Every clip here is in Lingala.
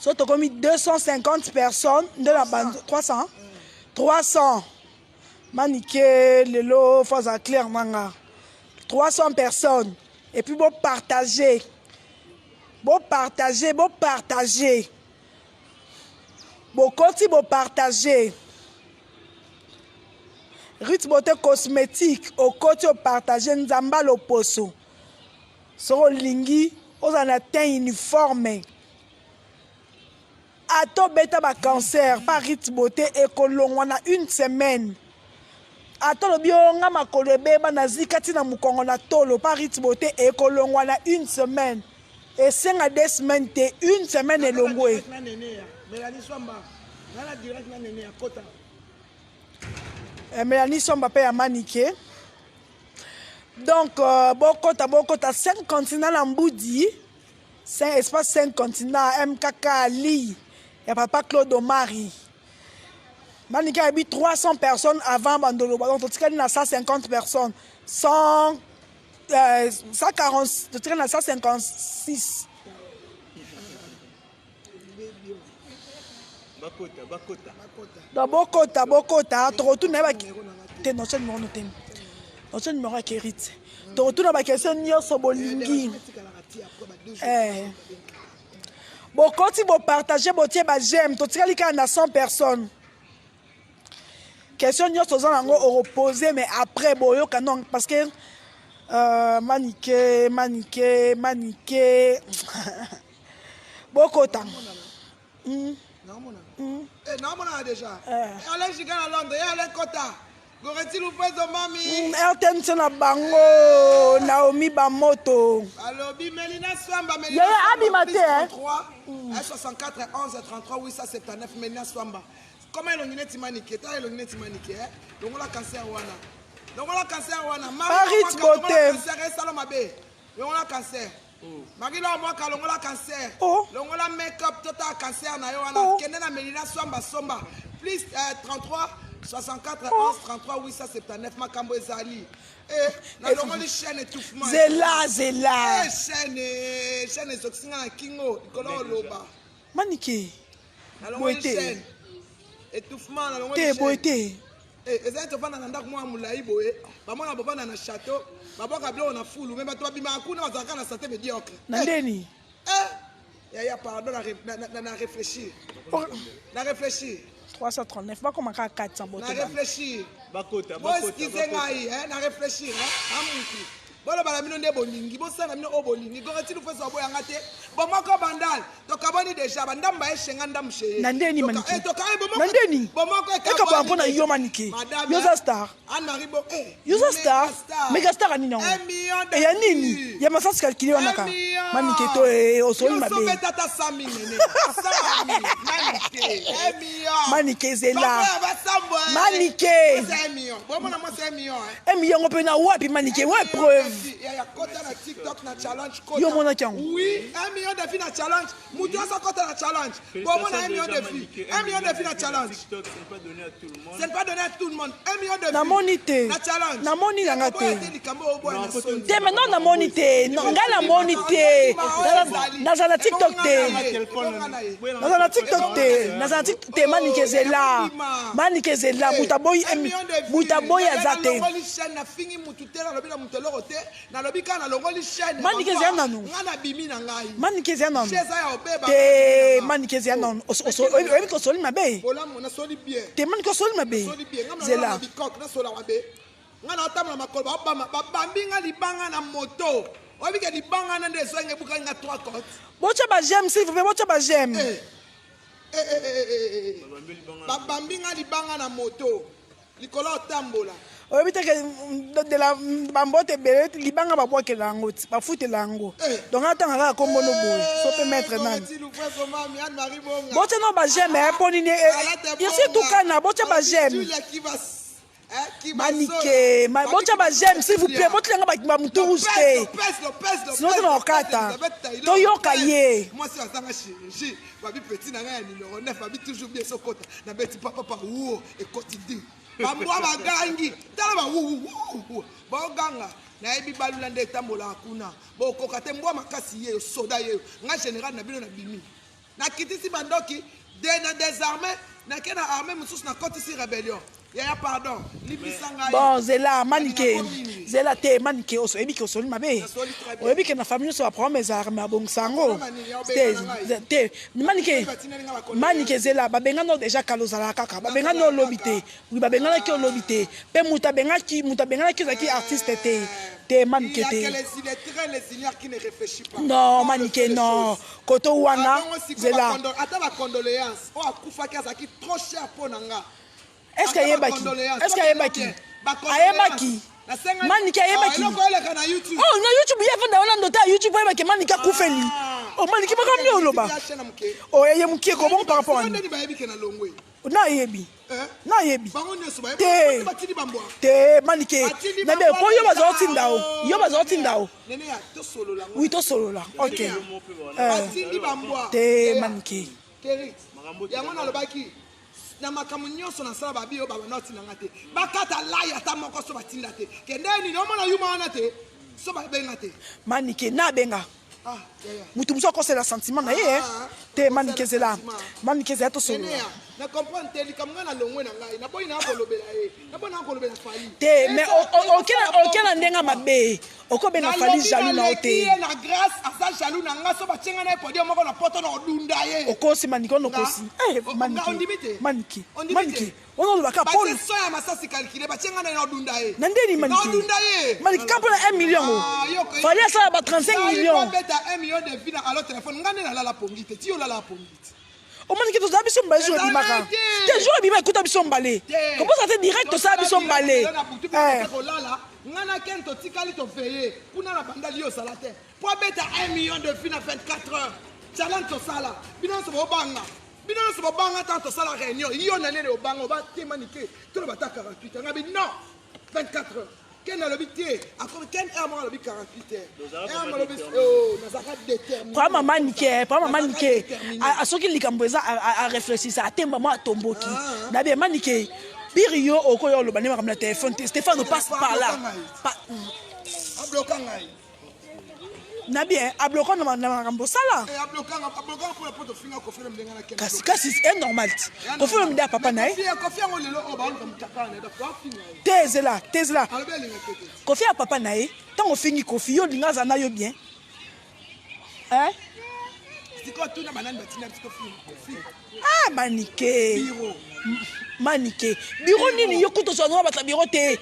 Surtout comme 250 personnes de la bande 300 300 maniqué le lot faza clair manga 300 personnes et puis bon partager bon partager bon continue bon partager Ruth Beauté cosmétique au côté au partager nzamba lo poso so lingi aux en atteint uniforme Ato beta ba cancer par Ruth Beauté ekolongwana une semaine Ato lo bionga makolo beba na zikati na mukongo na tolo par Ruth Beauté ekolongwana une semaine et 5 à 2 semaines te une semaine elongwe Mélanie Somba pe ya maniqué donc bokota 5 continents na Mboudi 5 espace 5 continents MKK Ali et papa Claude Omari maniqué a eu 300 personnes avant Bandolo donc tu as 150 personnes 140 tu as 156 Bokota tu retournes avec non c'est numéro noté non c'est numéro qui hérite tu retournes avec question nyonso bolingi bokoti bo partager botie ba j'aime to tikali ka na 100 personnes question nyonso za nango reposer mais après boyo kanon parce que maniqué bokota Non, on déjà. Allez, je gagne à Londres, allez, Kota. Goretti Loupez de Mami. RTN na bango, Naomi Bamoto. Alors, Melina Swamba, Melina Swamba. 3, 64, 11, 33, 879, Melina Swamba. Comment est l'ongine Timaniké? T'as l'ongine Timaniké, donc on a cancer wana. Donc on a cancer wana. Paris Beauté. Cancer, Salomabé. Donc on a cancer. Magila moi kalongola cancer longola make-up total cancer na yo wana kende na Melina Swamba somba plus 33 64 11 33 879 makambo ezali na longoli chaîne étouffement zela chaîne ezokisinga na kingo ikolo loba maniqué na longoli chaîne étouffement na longoli chaîne boité ezali tofanda na ndako mwa mulai boye bamona bobanda na château baboka bilo na fulu mais bato babima kuna bazalaka na santé médiocre nandeni ya pardon na réfléchir na réfléchir 339 bakomaka 400 bote na réfléchir bakota excusez ngai na réfléchir amuki bolo bala mino nde bolingi bosanga mino obolingi goreti lufeso boyanga te bomoko bandal to kaboni déjà bandamba eshenga ndamshe nandeni maniki to kai bomoko nandeni bomoko eka pa mpona yo maniki yoza star anaribo yoza star mega star anino e ya nini ya masasi kalkili wana ka maniki to osoli mabe so beta ta 100 000 nene 100 000 maniki zela maniki 1 million bomona mo 1 million 1 million ngopena wapi maniki wa preuve ya kota na TikTok na challenge kota. Yo mona chango. Oui, 1 million de filles na challenge. Mutu asa kota na challenge. Bon mona 1 million de filles. 1 million de filles na challenge. TikTok c'est pas donné à tout le monde. C'est pas donné à tout le monde. 1 million de filles. Na monité. Na challenge. Na moni nga te. Te maintenant na monité. Nga na monité. Na za na TikTok te. Na na TikTok te. Na za TikTok te manikezela. Manikezela mutaboy azate. Na fingi mutu te na lobina mutelo te. Na lobika na longoli chaîne manikezia nanu ngana bimi na ngai manikezia nanu cheza ya obeba te manikezia nanu oyebi ko soli mabe bola mona soli bien te mani ko soli mabe zela bikok na sola wabe ngana otamla makolo babambi nga libanga na moto oyebi ke libanga na ndezo nge buka nga 3 côtes bocha ba j'aime s'il vous plaît bocha ba j'aime babambi nga libanga na moto likolo otambola oyebi te de la bambote ebele libanga babwakela yango ti bafutela yango donc atanga kaka kombono boye so pe maître nani botia no bageme mpo nini irsi tukana botia bageme manike botia bageme s'il vous plaît botilenga bamutu rouge te sinon tona okata toyoka ye babi petit na ngai ya numéro 9 babi toujours bien sokota na beti papa par wo ekoti 2 bambwa bagangi tala ba wu baganga na ebi balula nde tambola akuna bokoka te mbwa makasi ye soda ye nga général na bino na bimi na kitisi bandoki désarmé na kena armée mususu na koti si rébellion ya pardon libisanga bon zela manike zela te manike oso ebi ke osoli mabe oyebi ke na famille so apprendre mes armes bon sango te manike zela babenga no déjà kalozala kaka babenga no lobité oui babenga ki lobité pe muta benga ki zaki artiste te manike te les seigneurs qui ne réfléchit pas non manike non koto wana zela ata ba condoléances o akufa ki azaki trop cher pour nanga. Est-ce qu'il y a Baki? Est-ce qu'il y a Baki? Ayebaki. Manike ayebaki. Oh, na YouTube. Oh, na YouTube il y a fait dans notre YouTube ayebaki Manika kufeli. Oh, Manike makambi oloba. Oh, yeye mukie ko bon par rapport à. Na yebi. Na yebi. Te Manike. Na be ko yo bazoti ndao. Yo bazoti ndao. Oui, to solo là. OK. Te Manike. Yango na lobaki. Na makamu nyonso na sala babi yo baba noti nanga te bakata laya ta moko so batinda te kendeni no mona yuma wana te so ba benga te Manike na benga mutu muso ko c'est la sentiment na ye te Manike zela to solo na comprendre te likamanga na longwe na ngai na boyi na kolobela na bona kolobela fali te mais okena ndenga mabe okobenga fali jaloux na ote na grâce à ça jaloux na nga so batyenga na podium moko na poto na odunda ye okosi Manike onokosi Manike ono lobaka Paul so ya masasi calculer batyenga na odunda ye na ndeni Manike kapola 1 million fali ça ba 35 millions beta 1 million de vie na alo téléphone ngane na la pongite ti yo la pongite o manike to zabiso mbale jour bimaka te jour bima écoute biso mbale comment ça te direct to ça biso mbale ngana kento tikali to veiller kuna na bandali yo salate po beta 1 million de vie na 24 heures challenge to sala bino so bobanga tanto sala réunion yo na nene obanga ba te Manike to le bata 48 ngabi non 24 heures Ken a l'habité, encore Ken a moi l'habité 48 heures. Oh, nous avons déterminé. Prends Manike. À ce qu'il likamboza à réfléchir ça, attends maman tomboki. Na bien Manike. Birio okoyo lo banema comme le téléphone. Stéphane passe par là. En bloquant ngai. Na bien, a bloquant na makambo sala. A bloquant pour le pot de finga ko faire mdenga na Ken. Kasi c'est normal. Ko faire mdenga papa na e. Ko faire ngolelo o ba ngam takana da ko finga. Tezela. Kofi a papa na e. Tant on finit Kofi yo linga za na yo bien. Hein? Siko tuna banane batina siko Kofi. Ah Manike. Manike. Bureau nini yo kuto so na ba bureau te.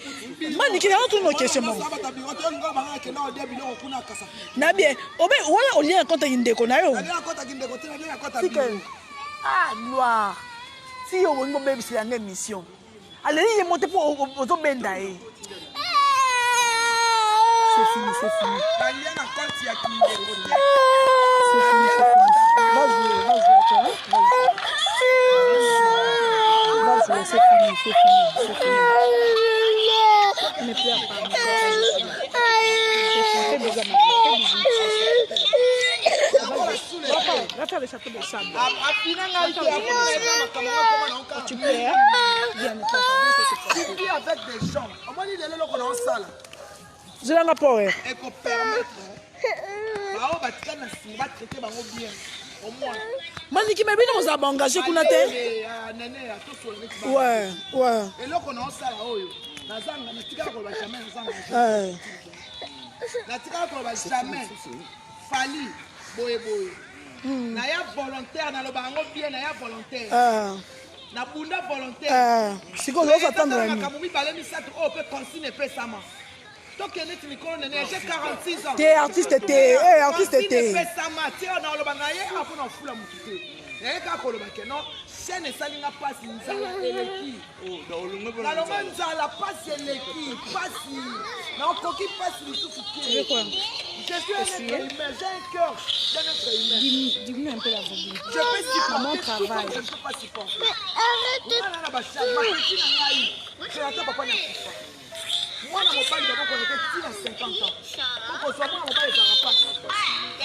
Manike na tout nos questions. Na bien, obe wala o lien compte indeko na yo. Ah noir. Si yo wongo baby c'est la mission. Allez, il est monté pour au bendae. C'est fini. Vas-y, c'est fini. Ne pleure pas. Va faire le château de sable. Tu pleures. Viens, ne pleure pas. Tu vis avec des gens. On va dire les gens qu'on est en salle. Je l'en ai pas. Et qu'on permettre. On va traiter bien. Au moins. Manike mais bino za engagé kuna te. Ouais. Et là qu'on est en salle na zanga na tika ko ba jamais zanga. Na tika ko ba jamais. Fali boye. Na ya volontaire na lo bango bien na ya volontaire. Na bunda volontaire. Siko zo attendre ni. Makamumi balemi satu o pe consigne pe sama. Donc il est micro nene j'ai 46 ans. T'es artiste t'es artiste t'es. Pe sama ti na lo banga ye afu na fula mututé. Et ka ko lo ba ke non chaîne salinga passe nzala eleki. Na lo nzala passe eleki passe. Na koki passe lisusu ki. Je suis un être humain, j'ai un cœur d'un être humain. Dis-moi un peu la volonté. Je peux supporter mon travail. Je ne peux pas supporter. Mais arrête. Je n'attends pas. Moi, mon père, il a 50 ans. Pour que moi, mon père, il n'a pas.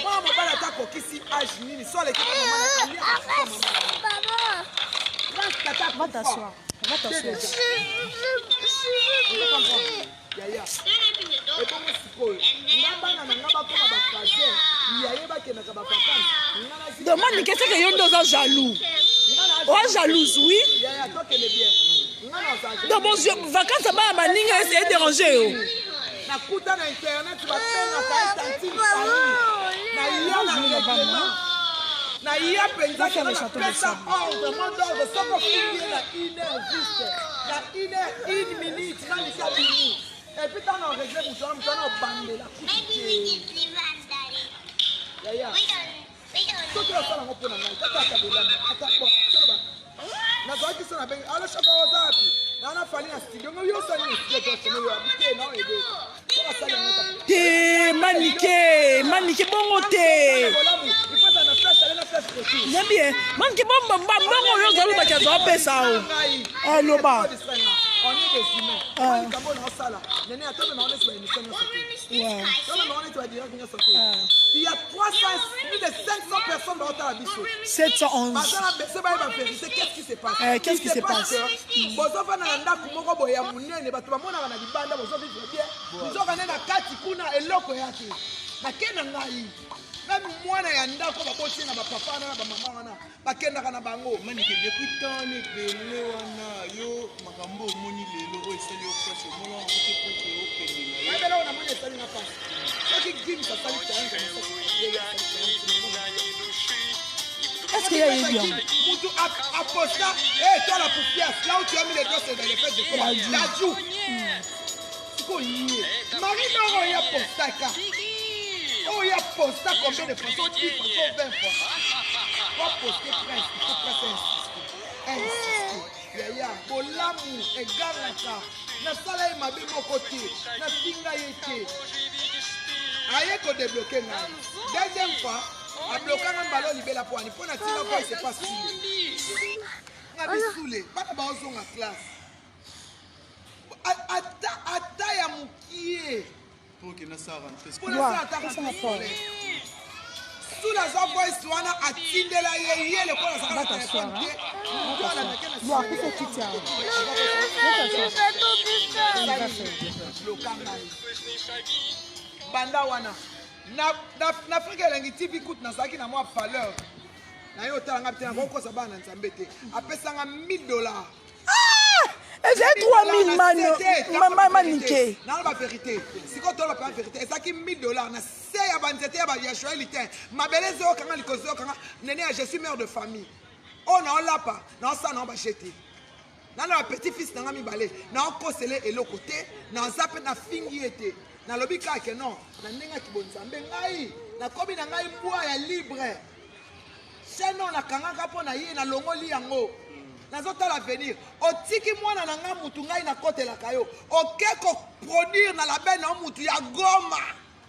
Moi, mon père, il a qui si âge, il sort les Va t'asseoir. Demande qu'est-ce que yon deux jaloux. Oh jalouse, oui. Donc bon, vacances à ma maninga essayer de déranger. Nakuta na internet na iya penza na pesa ordre mon ordre soko finir na 1 heure juste na 1 heure 1 minute na ni kabini et puis tant on régler mutana bande la ya soko la sala ngopona ngai tata kabela ata bon na zaki sana ben ala shaka wazapi na na fali na studio yo sani studio to yo abite na ebe sala sala ngota te manike bongo te bien man ki bomba bongo yo zalo ba kazo pesa o loba on est des humains on est na sala nene atobe na honest by mission il y a 300 plus de 500 personnes dans ta biso 711 c'est pas la vérité qu'est-ce qui se passe qu'est-ce qui se passe bozo fana na ndako moko boya munene bato bamona na libanda bozo vivre bien bozo kana na kati kuna eloko yake bakena ngai même mwana ya ndako baboti na bapapa na bamama wana bakendaka na bango manike depuis tant ne bele wana yo makambo moni lelo o esali o face mona o te pote o pendinga ya bela ona moni esali na passe soki gim sa sali tanga na sa est-ce qu'il y a eu bien Moutou aposta toi la poussière là où tu as mis les doigts c'est dans les fesses de quoi la joue ko yé Marie non ya posta ka oh il y a posté combien de fois 10 fois 20 fois pour poster presque il faut presque insister yaya bolamu egalaka na sala ye mabe moko te na finga ye te aye ko débloquer ngai deuxième fois ablokanga mbalo libela po ani pona tinga ko c'est pas sule na bisule bana ba ozonga classe ata ya mukie pour que na ça rentre sous la voix wana atindela ye le kola saka téléphone bien banda wana na Afrique elengi TV coûte na saki na moi valeur na yo talanga bitena ko sa bana nzambe te apesanga $1000 j'ai 3000 maman manike na la vérité si ko to la vérité ezaki $1000 na se ya banzete ya Joëlite mabele zo kanga likozo kanga nene je suis mère de famille on na olapa na ça na ba jeter na na petit fils na ngami balé na okosele eloko te na zape na fingi ete na lobi ka ke non na nenga kibonzambe ngai na kobi na ngai mbwa ya libre cheno na kanga kapo na ye na longoli yango nazota l'avenir otiki mwana na nga mutu ngai na kotela kayo oke ko produire na la bene na mutu ya Goma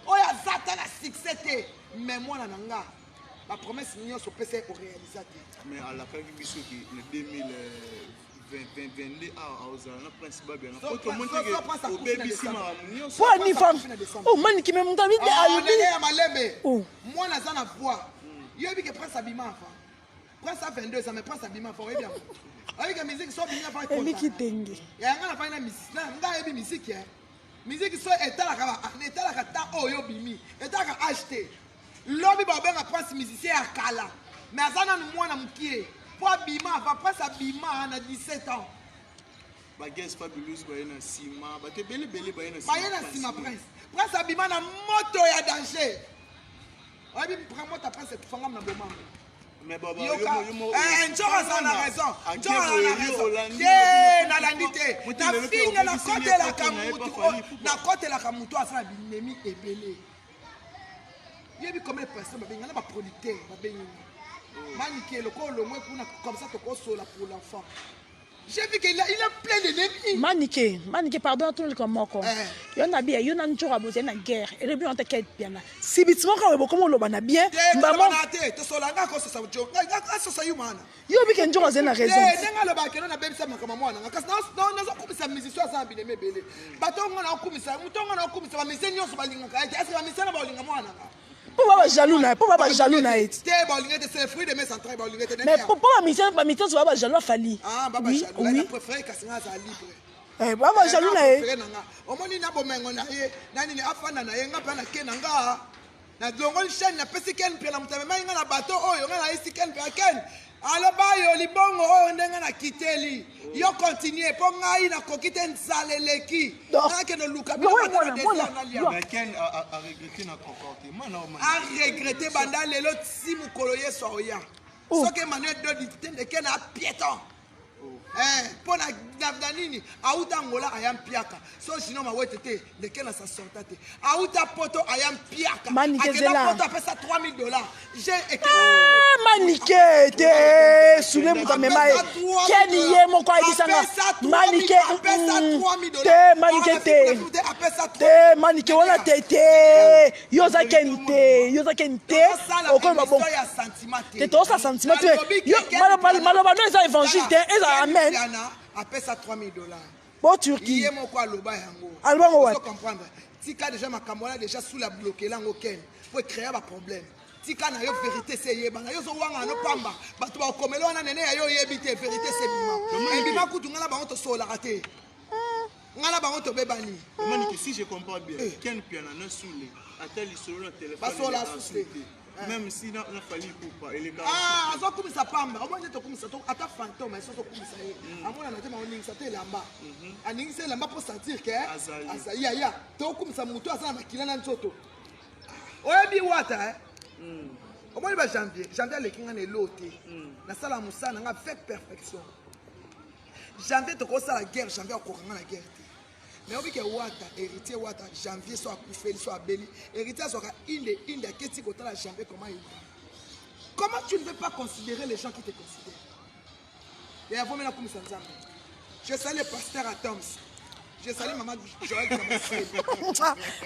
oya zata na succès te mais mwana na nga la promesse nyonso pese ko réaliser te mais à la fin biso ki le 2022 ozala na principal bien na koto monteke obebisi ma nyonso pour ni femme oh man qui me monta vite ayobi ya malembe mwana za na voix yobi ke prince abima fa prince a 22 ans mais prince abima fa bien avec la musique so bien fa et qui tengue ya nga na fa na musique na nga yebi musique musique so etalaka ta oyo bimi etalaka acheter lobi ba benga prince musicien ya kala mais azana no mwana mukie po abima va prince abima na 17 ans bagues fabulous ba na sima ba te bele ba na sima prince abima na moto ya danger obi prends ta prince fanga na bomama mais baba yo njora ça na raison na landité na finga na côté la kamutu asala binemi ebele yebi comme les personnes babenga na ba producteur babenga maniqué le corps le moins comme ça to sola pour l'enfant. J'ai vu qu'il a plein d'ennemis. Maniqué, pardon, tout le monde comme il y en a bien, il y en a une chose à bosser la guerre. Et le but on t'inquiète bien là. Si vite quand on comment on va bien, maman. Tu solanga ko ça jo. Nga so sa yumana. Yo bi kenjo a na raison. Nenga lo ba ke na bemisa makama mwana. Kasi na zo kumisa musicien za bineme bele. Batongo na kumisa, mutongo na kumisa ba musicien nyoso ba linga ka. Est-ce que ba musicien na ba linga mwana? Pourquoi jaloux na? Pourquoi pas jaloux na? C'est le fruit de mes entrailles. Mais pourquoi pas mi sur pas jaloux fali? Ah, baba jaloux. Oui. Préféré que ça libre. Eh, baba jaloux na. Omoni na bomengo na ye. Nani ni afana na ye ngapa na kenanga. Na dongo chaîne na pesi ken pe na mutame mai ngana bato oyo ngana isi ken pe ken. Alors ba yo libongo oyo ndenga na kiteli. Yo continuer po ngai na kokite nsaleleki. Na ke no luka bi mais ken a regretté notre comportement normal. A regretté banda lelo si mukolo yeso oya. Soke manuel do ditende ken a piéton. Pour la nini auta ngola ayam piaka so sinon ma wetete de kena sa sortate auta poto ayam piaka akena poto apesa $3000 j'ai manike te sule muta mema ken ye moko ayisanga manike te manike te manike wala tete yoza kente okoi mabon te to sa sentiment yo maloba no eza évangile te eza amen appelle ça $3000. Bon Turquie. Il est mon quoi loba yango. Albango ouais. Faut comprendre. Tika déjà ma camola déjà sous la bloquer là ngoken. Faut créer un problème. Tika na yo vérité c'est yeba na yo zo wanga no pamba. Bato ba komelo na nene yo yebite vérité c'est bima. Et bima kutu ngala ba on to sola raté. Ngala ba on to bebani. Maniki si je comprends bien. Ken piana na soule. Atel isolo na téléphone. Ba sola soule. Même si na fali coupa et les gars azo kumisa pamba omwe to kumisa to ata fantôme eso to kumisa ye amona na tema oningi sa te lamba aningi se lamba pour sentir que azali ya to kumisa mutu asana makila na nzoto oyebi wata omwe ba janvier le kinga ne lote na sala musana nga avec perfection janvier to ko sala guerre janvier ko kanga na guerre. Mais on dit que Wata, héritier Wata, janvier soit coupé, soit béni. Héritier soit inde, qu'est-ce que tu as janvier, comment il va? Comment tu ne veux pas considérer les gens qui te considèrent? Et avant, je salue le pasteur à Toms. Je salue maman Joël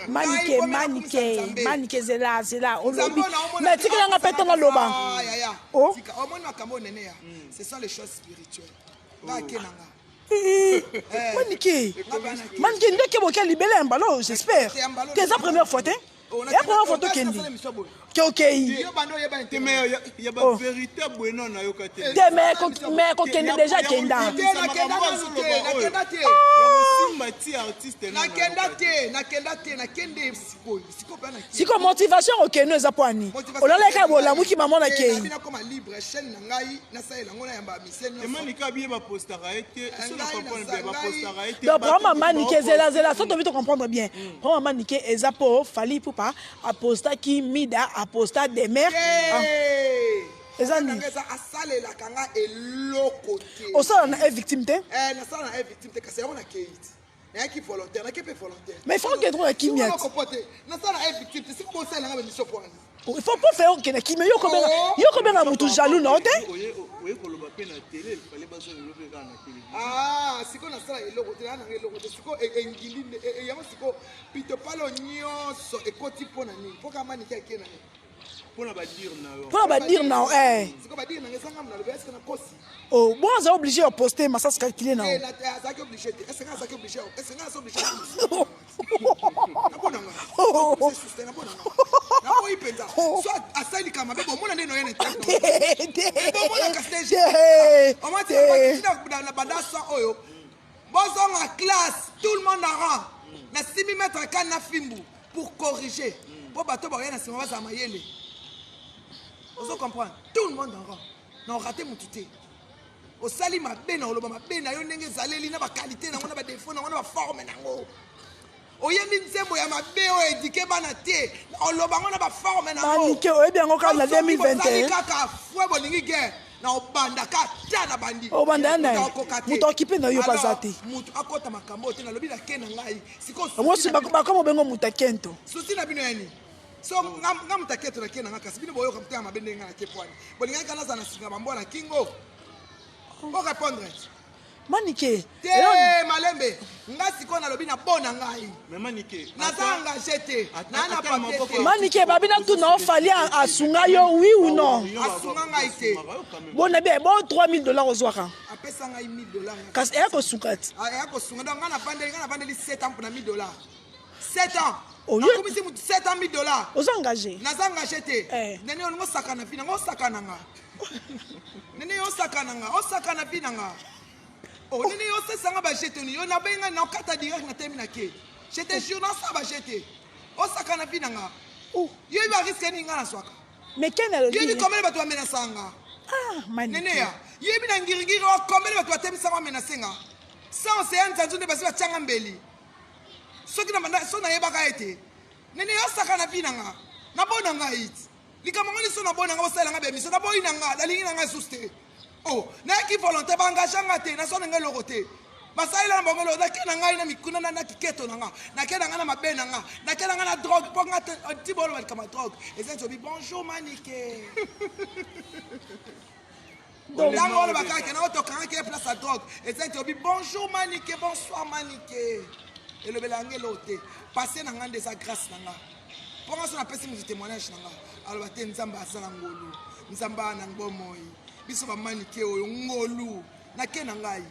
Manike, c'est là. Mais tu as fait ton loba. Oh, ce sont les choses spirituelles. Manike ndeke boka libele mbalo j'espère que c'est la première fois la première photo kendi OK mais il y a pas vérité bueno na yokate mais ko kendi déjà kenda siko motivation OK no eza poani ololeka bola muki maman na kei libre chaîne na ngai na saela ngona yamba miseni manika bien ba postara été sur la comprendre bien ba postara été donc vraiment manike zela ça tu veux comprendre bien vraiment manike eza po fali poupa aposta ki mida aposta de mer ezani asale la kanga elokote osala na victime te na sala na victime te kasi yona keiti na qui volontaire na qui peut volontaire mais il faut que tu qui miat na sala na victime c'est comme ça na mission pour il faut pas faire que na qui me yo comme mutu jaloux non te oye ko loba pe na télé il fallait pas jouer le faire na télé siko na sala elokote na elokote siko engili yango siko pito palo nyonso ekoti pona nini poka mani ki akena ni pona ba dire na siko ba dire na ngesanga mna lobe est-ce que na kosi oh bon on est obligé de poster mais ça se calculer na ça qui obligé est-ce que ça qui obligé est-ce que ça obligé na bona nga c'est sustain na bona na ko ipenza soit asali kama bebo mona ndeno yene bebo mona kastage on m'a dit na banda sa oyo bozo en classe tout le monde en rang na 6 mètres kan na fimbu pour corriger pour bato ba yana sima za mayele on comprend tout le monde en rang na raté mon tuté au sali ma bena oloba ma bena yo ndenge zaleli na ba qualité na ngona ba défaut na ngona ba forme na ngo oyembi nzembo ya mabe o éduquer bana te oloba ngona ba forme na ngo manike oyebi yango ka na 2021 kaka fwe bolingi guerre na obanda ka tana bandi obanda na muto okipe na yo pasate muto akota makambo te na lobi na kena ngai siko moi si ba comme bengo mutakento susi na bino yani so ngam mutaketo na kena ngaka sibino boyo kamta mabende ngana ke pwani bolinga kana sana singa bambo na kingo pour répondre manike malembe nga siko na lobi na bona ngai mais manike na tanga jete na na papier manike babina tout na fali asunga yo oui ou non asunga ngai te bon na bien bon $3000 ozwaka apesa ngai $1000 kasi eko sukati eko sunga donc nga na bandeli 7 ans pour na $1000 7 ans. Oh, na komisi mutu 7 ans $1000. Aux engagés. Naza engagé te. Nene on sakana fina ngo sakana nga. Nene yo sakana nga, o sakana fina nga. Oh, nene yo se sanga ba jeté ni yo na benga na kata direct na termina ke. J'étais jure na sa ba jeté. O sakana fina nga. Oh, yo ba risque ni nga na swaka. mais quel est le dit? Yo ni comment ba to menacer nga. Ah, Maniké. Nene ya. Yo bi na ngirigiri o comment ba to temisa nga menacer nga. Sans c'est un zanzu de basi ba tchanga mbeli. Soki na manda so na yebaka ete nene yo sakana fina nga na bona nga hit likamangoni so na bona nga osala nga be miso na boyi na nga dalingi na nga suste oh na ki volonté ba engagé nga te na so nga lokote basaila na bongolo na kena nga ina mikuna na kiketo na nga na kena nga na mabe na nga na kena nga na drogue po nga tibolo ba kama drogue ezento bi bonjour Maniké donc là on va ka kena auto kan ke place à drogue ezento bi bonjour Maniké bonsoir Maniké. Et le belangue l'autre, passer dans la grâce. Pour moi, on a passé mon témoignage. Alors, tu es Nzamba Salangolo, Nzamba Nangomoy, Bisoba Maniké, Ngolu, Nakenangai,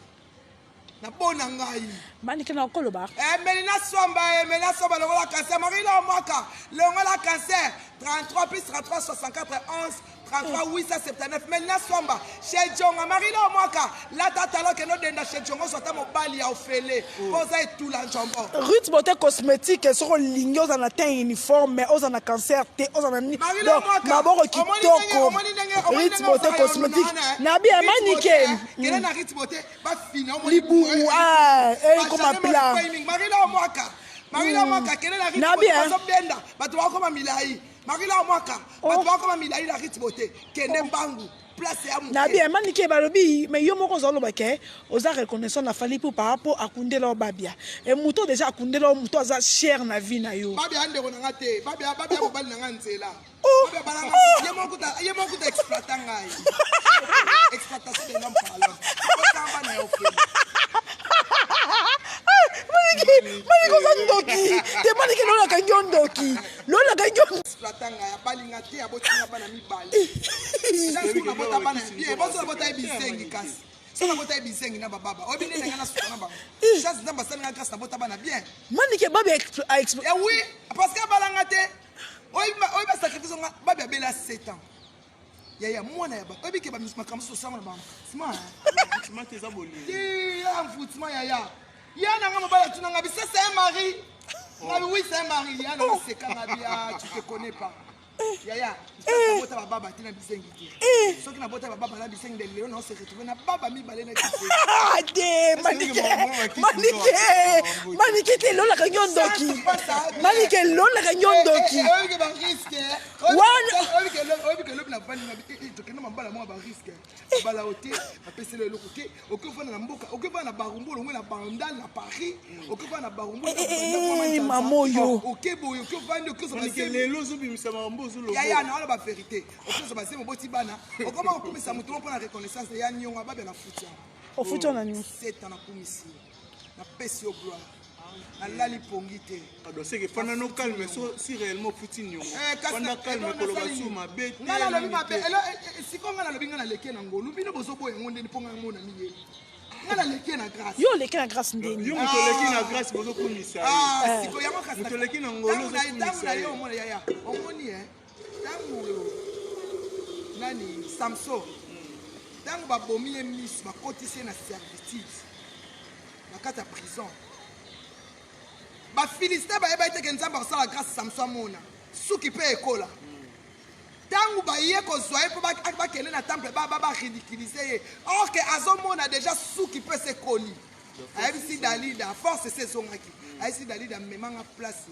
Nabonangai. Maniké na Koloba. Melina Swamba, le cancer, Marie-Laure Mwaka, le cancer, 33 plus 33, 64, 11. 33 879 Melina Swamba chez Djonga Marie-Laure Mwaka la tata que nous denda chez Djonga soit mon bali à ofele posa et tout l'enjambo Ruth Beauté cosmétique sur ligne aux en atteint uniforme mais aux en a cancer té aux en a ni donc maboro kitoko Ruth Beauté cosmétique na bien Maniké quelle na Ruth Beauté ba fina libu ah et comme appela Marie-Laure Mwaka quelle na Ruth Beauté so benda ba to ko milai Marie-Laure Mwaka, batwa comme milai la Ruth Beauté, kende mbangu, place ya na bien Maniké balobi mais yo moko zolo bake oza reconnaissant na fali pour par rapport à kundela babia et muto déjà kundela muto za cher na vie na yo babia ande ko na te babia ko bali na nzela babia balanga yemo kuta exploiter ngai exploitation de l'homme parlant ko samba na yo Maniké zandoki te Maniké lola kanjondoki lola kanjon exploitanga ya balinga te ya botinga bana mibali sasa na bota bana bien boso na bota bisengi kasi so na bota bisengi na baba obine na ngana sukana ba sasa nzamba sanga grâce na bota bana bien Maniké babia eh oui parce que balanga te oyiba sacrifice nga babia bela 7 ans ya mwana ya ba obike ba makambo so sama na ba sima tu te zaboli ya mfutima ya na nga mobala tunanga bisa c'est Marie oui c'est Marie ya na sekanga bia tu te connais pas Yaya, bota baba tina bisengi ti. Soki na bota baba na bisengi de Léon on se retrouve na baba mi balé na kiti. Ah de Maniké te lola kanjondoki. Maniké lola kanjondoki. Oyi ba risque. Oyi ke lobi na bani na bi to kena mambala mo ba risque. Bala oté, a pese le lokoté, okufana na mboka, okufana na Barumbo, na Bandal na Paris, okufana na Barumbo. Mamoyo. Okebo, okufana okufana les lozo bimisa mambo zo lo. Ya na la vérité. Okufana ba se mo boti bana. Okoma okumisa mutu pour la reconnaissance ya nyonga ba na futia. Au futur na ni. 7 ans na kumisi. Na pesi au gloire. Alali pongité. C'est que pendant nos calmes, si réellement Poutine nyongo. Pendant calme kolobatu ma bête. Ngala lobi ma bête. Si ko ngala lobi ngala leke na ngolu bino bozo boye ngonde ni ponga ngona ni ye. Ngala leke na grâce. Yo leke na grâce ndeni. Yo muto leke na grâce bozo komisa. Ah, siko yama kasa. Muto leke na ngolo zo komisa. Yo mona ya. Omoni tangu nani Samson. Tangu babomi emis bakotise na servitude. Bakata prison. Ba Philistin ba eba iteke nzamba kosala grâce Samson mona suki pe ekola tangu ba ye ko zoye po ba kele na temple ba ridiculiser ye or que azomona déjà suki pe se koli ayebisi Dalida force se zongaki ayebisi Dalida memanga place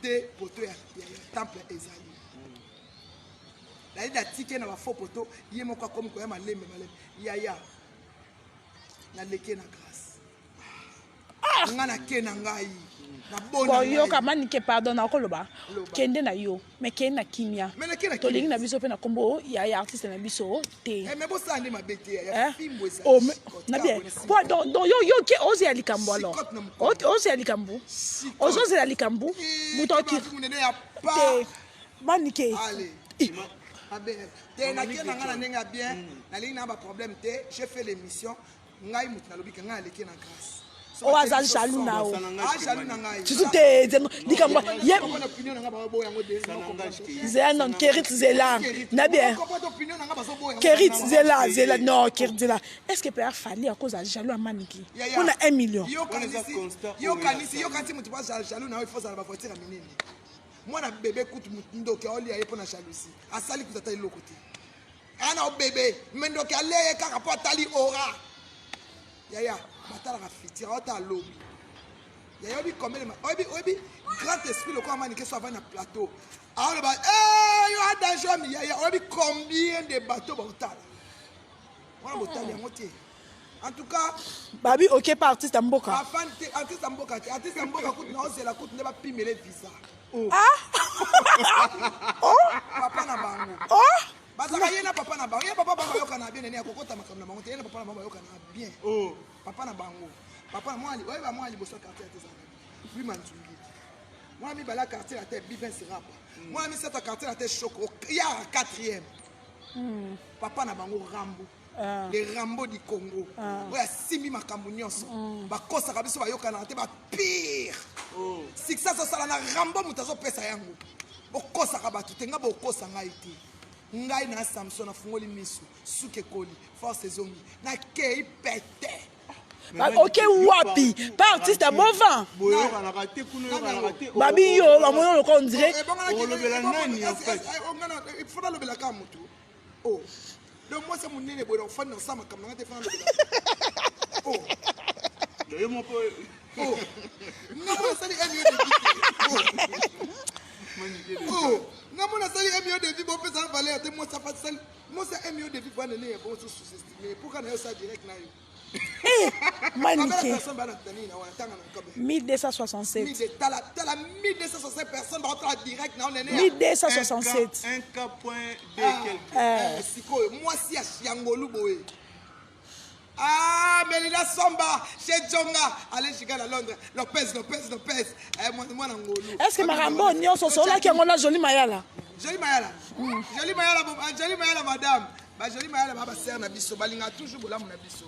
de poto ya temple ezali Dalida tike na ba faux poto ye moko comme ko ya malembe yaya na leke na grâce ngana kena ngai. Bon, yo Maniké pardon akoloba kende na yo mais kende na kimia to lingi na biso pe na kombo ya artiste na biso te mais bo sande ma bete ya fimbo ça oh na bien donc yo ke ozi alikambo alors ozi alikambo ozi alikambo mutoki te Maniké allez abe te na kena ngana nenga bien na lingi na ba problème te j'ai fait l'émission ngai mutu na lobi ka ngai aleki na grâce o azali jaloux na o jaloux na ngai tu te likambo ye zela non Kerit zela na bien Kerit zela non Kerit zela est-ce que peut fallait à cause de jaloux à Maniki on a 1 million yo kanisi mutu pas jaloux na il faut ça va voiture à minini moi na bébé kutu ndoke oli aye pona jalousie asali kutata iloko te ana bébé mendoke ale kaka po tali ora yaya batala ka fitira ota lobi yaya obi combien obi grand esprit le quoi Maniki soit na plateau alors ba yo a danger mi yaya obi combien de bateaux botala wana botala yango te en tout cas babi ok pas artiste mboka artiste mboka kutu na ozela kutu ne ba pimele visa papa na bango bazaka yena papa na bango papa bango yokana bien nene akokota makambo na bango te yena papa na bango yokana bien papa na bango papa na mwali oyeba mwali boso quartier te zaka oui manzungi mwami bala quartier la tête bivin sirapa mwami seta quartier la tête choco ya 4e papa na bango Rambo les Rambo du Congo oya simi makambo nyonso bakosaka biso bayokana te ba pire succès osala na Rambo mutazo pesa yango okosaka bato te nga bokosa ngai te ngai na Samson afungoli miso suke koli force zongi na kei pete ok wapi pas artiste bovin babi yo bamono loko on dirait olobela nani en fait il faut lobela ka mutu oh donc moi c'est mon nene boy fan na sama kam na te fan lobela oh yo mo po oh non ça dit emi oh non mon sali emi de vie bon peut ça valeur te moi ça facile moi c'est emi de vie bon ne bon sous-estimer pourquoi na yo ça direct na yo Maniki 1267 tala 1267 personnes dans direct na on est 1267 un cas point de quelque sikoyo moi si a chiangolu boye Melina Somba chez Djonga allez chiga à Londres Lopez moi na ngolu est-ce que Marambo nyonso sola ki ngona Jolie Mayala madame ba Jolie Mayala ba sœur na biso balinga toujours bolamu na biso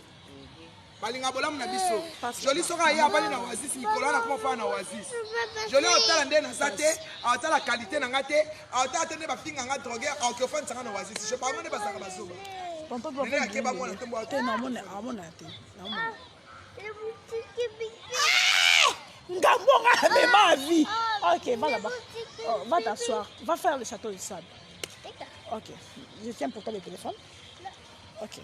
balinga bolamu na biso Jolie soka ya bali na Oasis Nicolas na comment faire na Oasis Jolie otala ndé na sate otala qualité na ngate otala tene ba finga nga droguer autophone sanga na Oasis je pas ngone basanga basoba tonton doit faire ke ba mona tembo te na mona te ngambonga mais ma vie ok va là-bas va t'asseoir va faire le château de sable ok je tiens pour toi le téléphone ok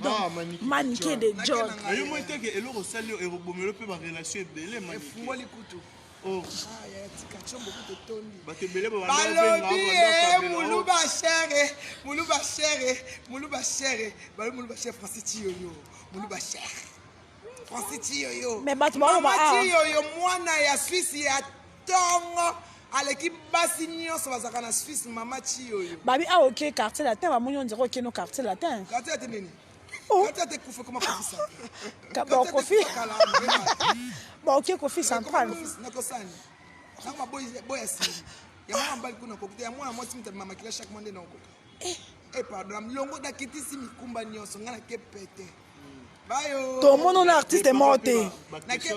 donc Maniki de John ayo mo teke eloko sali e robomelo pe ba relation ebele Maniki fungoli kutu oh ya tika chombo kutu tondi batebele ba balobi muluba chere Francis Tiyoyo muluba chere Francis Tiyoyo mais bato ba Tiyoyo mwana ya Suisse ya tongo aleki basi nyonso bazaka na Suisse mama Tiyoyo babi ok quartier latin ba monyo ndiro keno quartier latin nini Quand tu fais comment faire ça? Bon, Kofi. Bon, ok, Kofi central. Nakosani. Nanga boy asiri. Ya mama mbali kuna kokute ya mwana mwasi mta mama kila chaque monde na okoko. Pardon, longo da kitisi mikumba nyonso ngana ke pete. Bayo. Ton mon artiste est mort. Na ke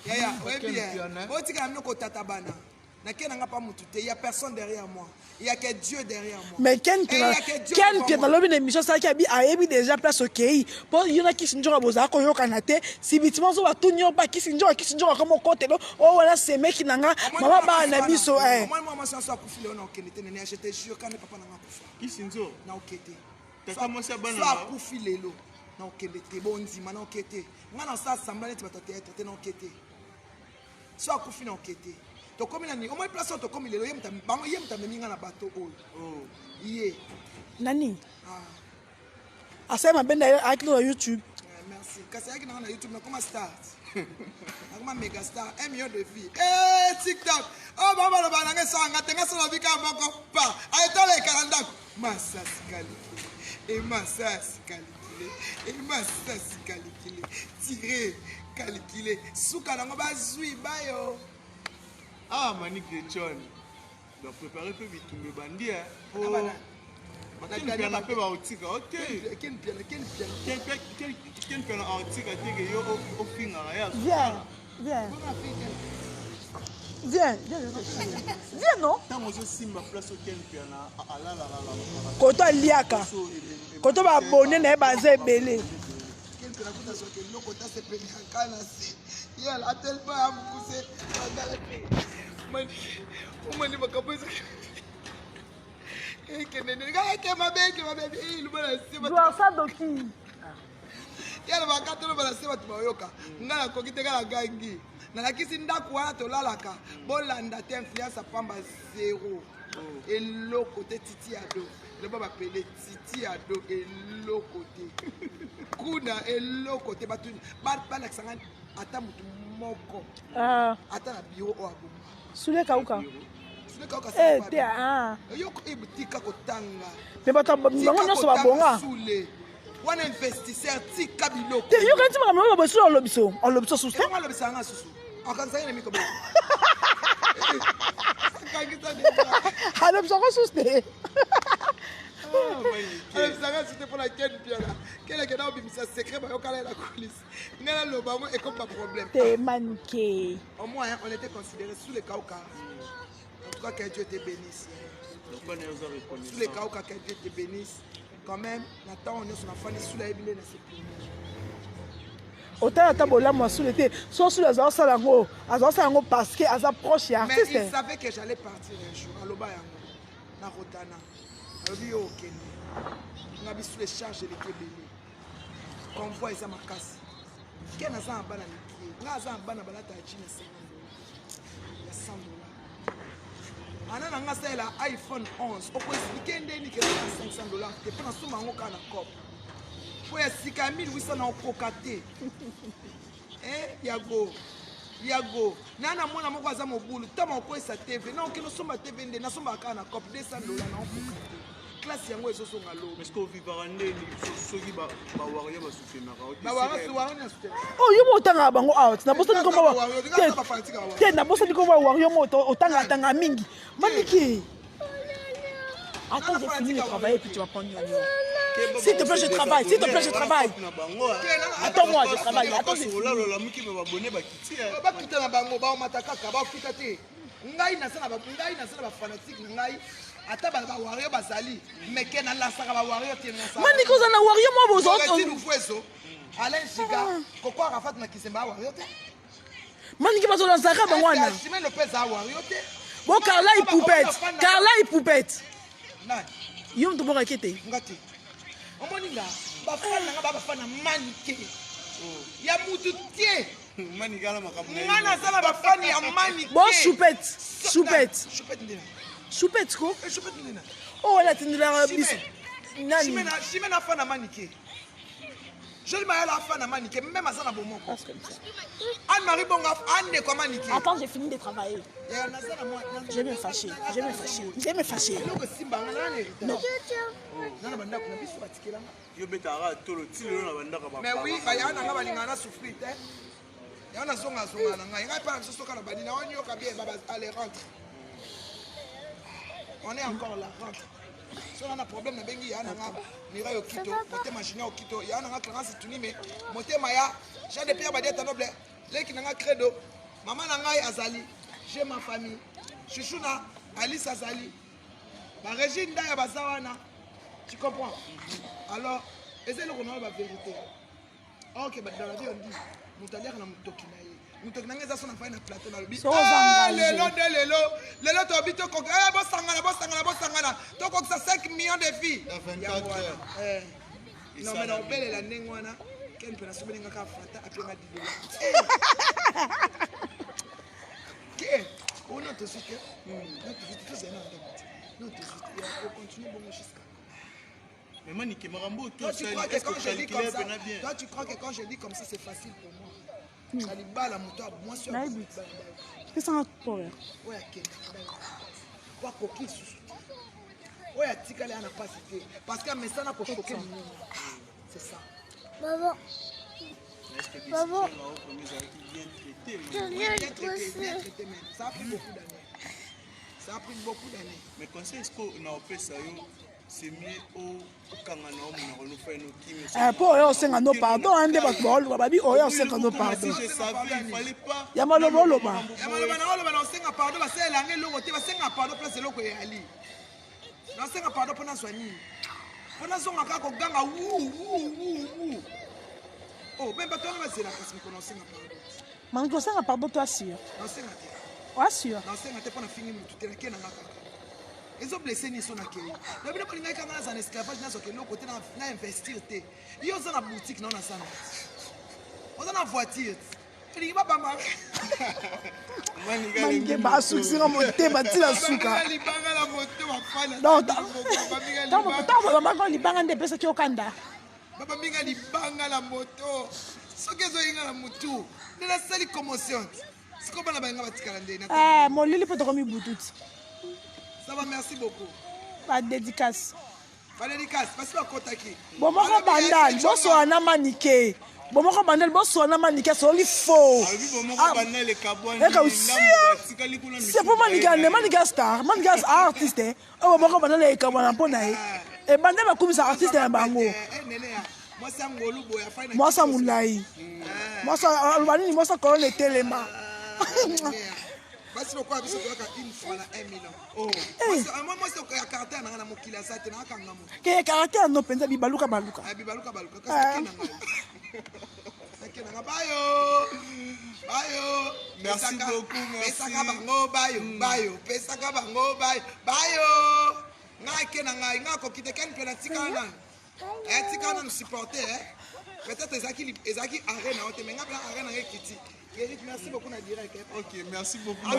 ya, ouais bien. Botika mnoko tatabana. Il n'y a personne derrière moi. Il n'y a que Dieu derrière moi. Mais Ken qui dans l'objet émission ça qui a déjà place au pays. Pour il y en a qui sont déjà boza ko yo kanate si bitima so ba tunyo ba qui sont comme côté là. Oh voilà ces mecs qui nanga mama ba na biso moi ça soit kufile on okete nene je te jure quand papa nanga kufa. Qui sinzo na okete. Tata moi ça bana. Ça kufile lo. Na okende te bonzi mana okete. Ngana ça semblait te te na okete. Ça kufile na okete. To comme nani au moins place to comme il est yem ta meminga na bateau oh yé nani asa ma benda avec le YouTube merci kasi avec na YouTube na comment start comme méga star 1 million de vues TikTok oh baba lo balanga sanga tenga so bika moko pa ay to le kalanda massas calculé tiré calculé suka nango bazui bayo Maniki de John doit préparer peu bitumbe bandia Quel Viens. Viens, non? Koto liaka. Koto ba bonne na baze belé. Nalakisi ndako wana tolalaka bolanda te influence apamba 0 eloko te titi ado leba bapele titi ado eloko te kuna eloko te balakisanga ata mutu moko ata na biro oyo aboma Sule kauka yoko ebutika kotanga me bato bango nyonso babonga wana investisseur tika biloko te yo kanti makambo oyo bosusu olobiso susu te olobisanga susu akansanga na mikobo alobisako susu te olobisanga susu te mpona ken piana keleke na obimisa secret bayokala ye na colise ngai naloba yango ekomi ba problème te manike au moins on était considéré sous les Kauka. En tout cas que Dieu te bénisse sous les Kauka, que Dieu te bénisse quand même Nathan on est son enfant sous la Bible autant ata bolamu asule te so sule azosala yango parce que aza proche ya artiste. Mais il savait que j'allais partir un jour aloba yango na rotana alobi yo okende nga bisu les charges de kebele convoi eza makasi ke naza na bana mike nga aza na bana balata ya chine $100 ana na nga saela iPhone 11 oko expliquer ndeni ke $500 te pona suma yango kana cop po ya sika 1800 na okoka te yago nana mwana moko aza mobulu tama okoyesa TV na okeno somba TV nde nasomba kaka na cop $200 na okoka te classe yango ezosonga lo parce que vivara ndeni soki bawario basutenaka yo mo otanga bango out nabosani komba wario mo otanga mingi maniki attends j'ai fini de travailler puis tu vas prendre une. S'il te plaît, je travaille. S'il te plaît, je travaille. Attends-moi, je travaille. Attends, j'ai omoninga bafana nga bafana manike ya mutu tie manika na makambo ngana sala bafani ya manike bon choupette ko ndina oh la tindela biso nani chimena fana manike Jolie Maël a fait un manique, même à ça, Anne-Marie Bonga, Anne est comme manique. Attends, j'ai fini de travailler. Je vais me fâcher. Non. Mais oui, il y a un souffrir. Il y a un son à son. Il y a pas un souci on est encore là, rentre. Si on a un problème, il y a un miraille au Kito, moté machina au Kito, il y a un classe tuni mais moté maya, j'ai des pierres badé tanoble, les qui n'ont credo, maman nangai Azali, j'ai ma famille, Chouchouna, Alice Azali, ma régime d'Aya Bazawana, tu comprends? Alors, essaye le connaître la vérité. Ok, dans la vie on dit, nous t'allons dans mon tokinaï. Nous te disons que ça na plateau na lobi. Ah lelo to bito ko bosangana to ko ça 5 millions de filles. 24 heures. Non mais on belle la nengwana ken pena so belinga ka fata apenga didola. Ke on a tout suite. Tout ça non tout suite. On continue bon jusqu'à. Mais Manique Marambo tout ça est-ce que je dis comme ça? Toi tu crois que quand je dis comme ça c'est facile pour moi? Kalibala moto moi sur que ça a peur ouais ok quoi coquille sous ouais atika là na passer parce que mais ça n'a pas choqué c'est ça maman maman ça a pris beaucoup d'années mais conseil est-ce qu'on a opé ça yo c'est mieux au kangana au mona fait no kimi. Pour oyo osenga no pardon ande ba bolo babi oyo osenga no pardon. Je savais il fallait pas. Ya maloba loba. Ya maloba na oloba na osenga pardon ba se lange longo te ba senga pardon place loko ya ali. Na osenga pardon pona swani. Pona zonga ka ko ganga wu. Oh, ben ba to nga zela kasi ko na osenga pardon. Mangi osenga pardon toi sûr. Na osenga te. Wa sûr. Na osenga te pona fingi mutu te na kena ngaka. Ils ont blessé ni son accueil. Le bien pour les gars qui ont un esclavage, ils ont que l'autre côté n'a investir. Ils ont la boutique non ensemble. On a la voiture. Il va pas mal. Mangi ba succès na monter bati la suka. Non, tant maman libanga nde pesa kyokanda. Baba minga libanga la moto. Soki zo inga la moto. De la seule commotion. C'est comme la banga batikala ndena. Mon lili peut te remis boututi. Ça va, merci beaucoup. Pas de dédicace. Pas de dédicace, parce que Kotaki. Bon, moi, bandal, bon, so on a maniqué. Bon, moi, bandal, bon, so on a maniqué, c'est only faux. C'est pour maniqué star, maniqué artiste. Oh, moi, bandal, les kabouan, pour naï. Et bandal, ma coupe, c'est artiste, un bango. Moi, c'est un golou, boy, moi, c'est moulaï. Moi, c'est un moi, c'est colonne et téléma. Parce que quoi, c'est une fois là 1 million. Oh. Moi c'est un caractère na mokila sa te na kanga mo. Ke caractère no penza bibaluka baluka. Bibaluka baluka kasi kenanga. Bayo. Merci beaucoup, merci. Pesaka bango bayo. Pesaka bango bayo. Nga kenanga nga ko kite ken pela tikana. Tikana nous supporter peut-être ezaki arena ote menga bla arena ekiti. Eric, merci beaucoup na direct. Ok, merci beaucoup. Na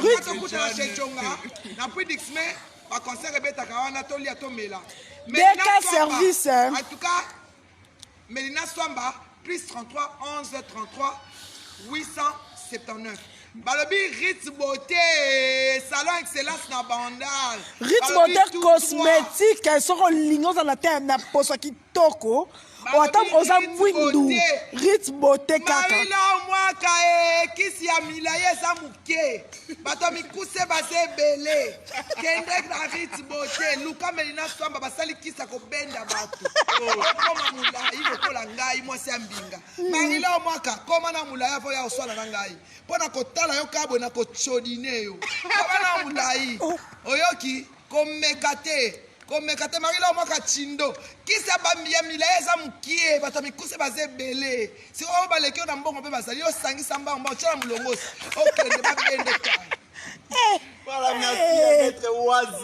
puis d'Xme, par concert rebeta kawana toli atomela. Deka service. En tout cas, Melina Swamba plus 33 11 33 879. Balobi Ritz Beauté, salon excellence na bandal. Ritz Beauté cosmétique, elles seront lignées dans la terre na poso kitoko. Otam oza mwindu Ritz Beauté kaka. Marila mwaka kisi ya milaye za muke. Bato mikuse base bele. Kendek na Ritz Beauté. Luka Melina Swamba basali kisa ko benda bato. Koma mula hiyo kola ngai mwasi ambinga. Marila mwaka koma na mula ya ya oswala na ngai. Pona kotala yo kabwe na kochodine yo. Koma na mula yi. Oyoki komekate. Komekate Marila mwaka chindo kisa bambia milaeza mukie bata mikuse baze bele si o balekio na mbongo pe basali yo sangisa mbamba ochela mulongosi okende babende kai. Voilà, merci à maître Waza.